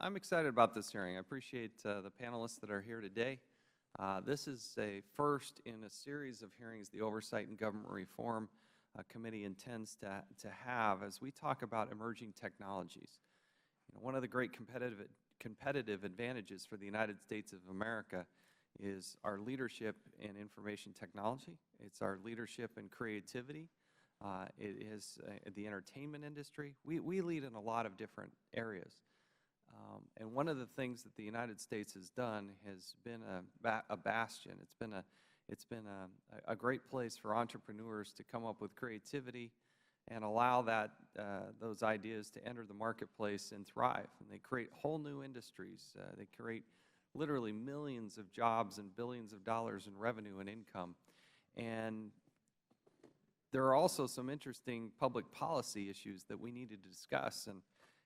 I'm excited about this hearing. I appreciate the panelists that are here today. This is a first in a series of hearings the Oversight and Government Reform Committee intends to have as we talk about emerging technologies. One of the great competitive advantages for the United States of America is our leadership in information technology. It's our leadership in creativity. It is the entertainment industry. We lead in a lot of different areas. And one of the things that the United States has done has been a bastion. It's been a great place for entrepreneurs to come up with creativity and allow those ideas to enter the marketplace and thrive. And they create whole new industries. They create literally millions of jobs and billions of dollars in revenue and income. And there are also some interesting public policy issues that we need to discuss. And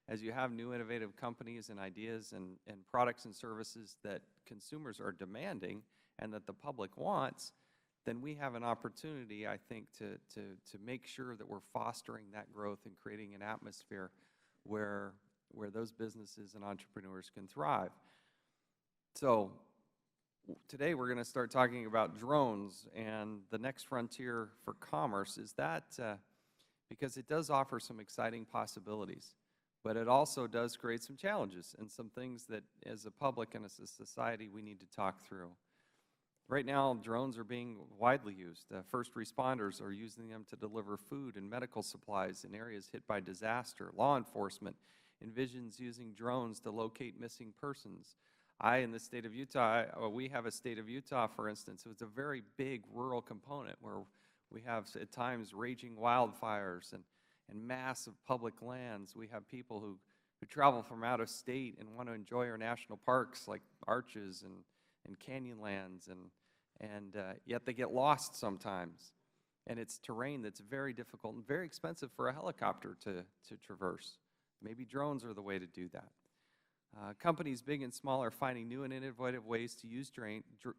as you have new innovative companies and ideas and products and services that consumers are demanding and that the public wants, then we have an opportunity, I think, to make sure that we're fostering that growth and creating an atmosphere where those businesses and entrepreneurs can thrive. So today we're going to start talking about drones, and the next frontier for commerce is that because it does offer some exciting possibilities, but it also does create some challenges and some things that as a public and as a society we need to talk through. Right now, drones are being widely used. First responders are using them to deliver food and medical supplies in areas hit by disaster. Law enforcement envisions using drones to locate missing persons. In the state of Utah, we have a state of Utah, for instance, so it's a very big rural component where we have at times raging wildfires and massive public lands. We have people who travel from out of state and want to enjoy our national parks like Arches and Canyonlands, and yet they get lost sometimes. And it's terrain that's very difficult and very expensive for a helicopter to traverse. Maybe drones are the way to do that. Companies big and small are finding new and innovative ways to use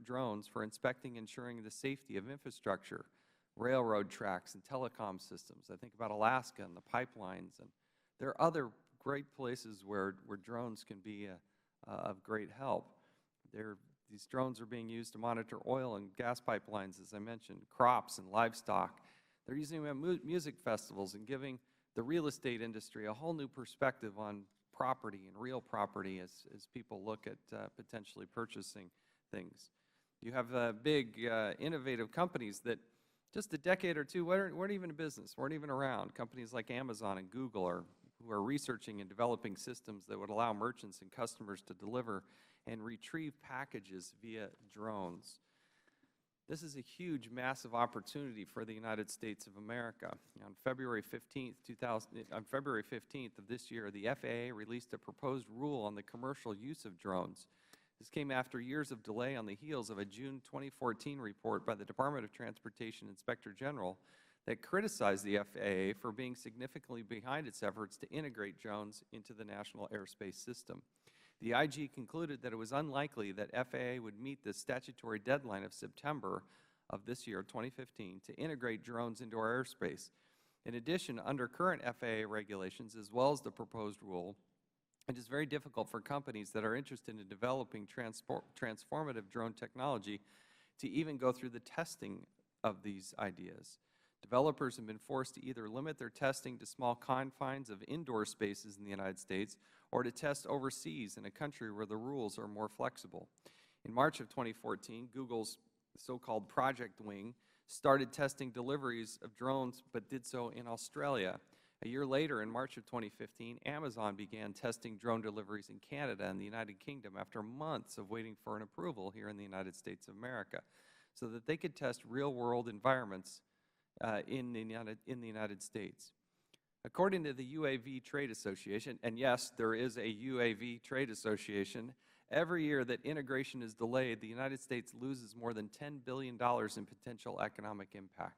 drones for inspecting and ensuring the safety of infrastructure, railroad tracks, and telecom systems. I think about Alaska and the pipelines, and there are other great places where drones can be of great help. These drones are being used to monitor oil and gas pipelines, as I mentioned, crops and livestock. They're using them at music festivals and giving the real estate industry a whole new perspective on property and real property as people look at potentially purchasing things. You have big innovative companies that just a decade or two weren't even in business, weren't even around. Companies like Amazon and Google who are researching and developing systems that would allow merchants and customers to deliver and retrieve packages via drones. This is a huge, massive opportunity for the United States of America. On February 15th of this year, the FAA released a proposed rule on the commercial use of drones. This came after years of delay on the heels of a June 2014 report by the Department of Transportation Inspector General that criticized the FAA for being significantly behind its efforts to integrate drones into the national airspace system. The IG concluded that it was unlikely that FAA would meet the statutory deadline of September of this year, 2015, to integrate drones into our airspace. In addition, under current FAA regulations, as well as the proposed rule, it is very difficult for companies that are interested in developing transformative drone technology to even go through the testing of these ideas. Developers have been forced to either limit their testing to small confines of indoor spaces in the United States or to test overseas in a country where the rules are more flexible. In March of 2014, Google's so-called Project Wing started testing deliveries of drones, but did so in Australia. A year later, in March of 2015, Amazon began testing drone deliveries in Canada and the United Kingdom after months of waiting for an approval here in the United States of America so that they could test real-world environments in the United States. According to the UAV Trade Association, and yes, there is a UAV Trade Association, every year that integration is delayed, the United States loses more than $10 billion in potential economic impact.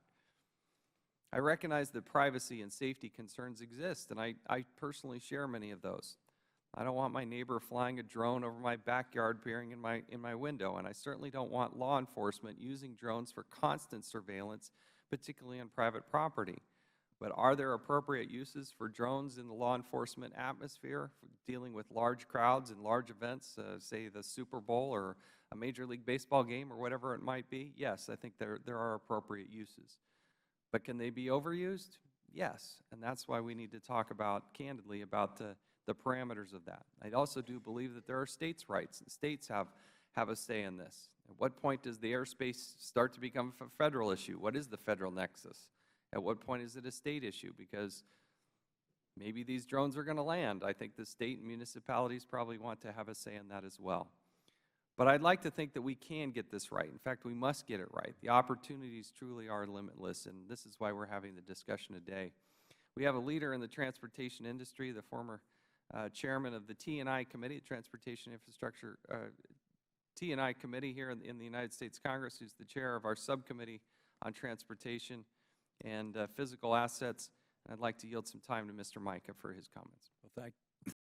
I recognize that privacy and safety concerns exist, and I personally share many of those. I don't want my neighbor flying a drone over my backyard peering in my window, and I certainly don't want law enforcement using drones for constant surveillance, particularly on private property. But are there appropriate uses for drones in the law enforcement atmosphere, for dealing with large crowds and large events, say the Super Bowl or a Major League Baseball game or whatever it might be? Yes, I think there are appropriate uses. But can they be overused? Yes, and that's why we need to talk candidly about the parameters of that. I also do believe that there are states' rights, and states have a say in this. At what point does the airspace start to become a federal issue? What is the federal nexus? At what point is it a state issue? Because maybe these drones are going to land. I think the state and municipalities probably want to have a say in that as well. But I'd like to think that we can get this right. In fact, we must get it right. The opportunities truly are limitless, and this is why we're having the discussion today. We have a leader in the transportation industry, the former chairman of the T&I Committee, Transportation Infrastructure T&I Committee here in the United States Congress, who's the chair of our subcommittee on transportation and physical assets. And I'd like to yield some time to Mr. Micah for his comments. Well,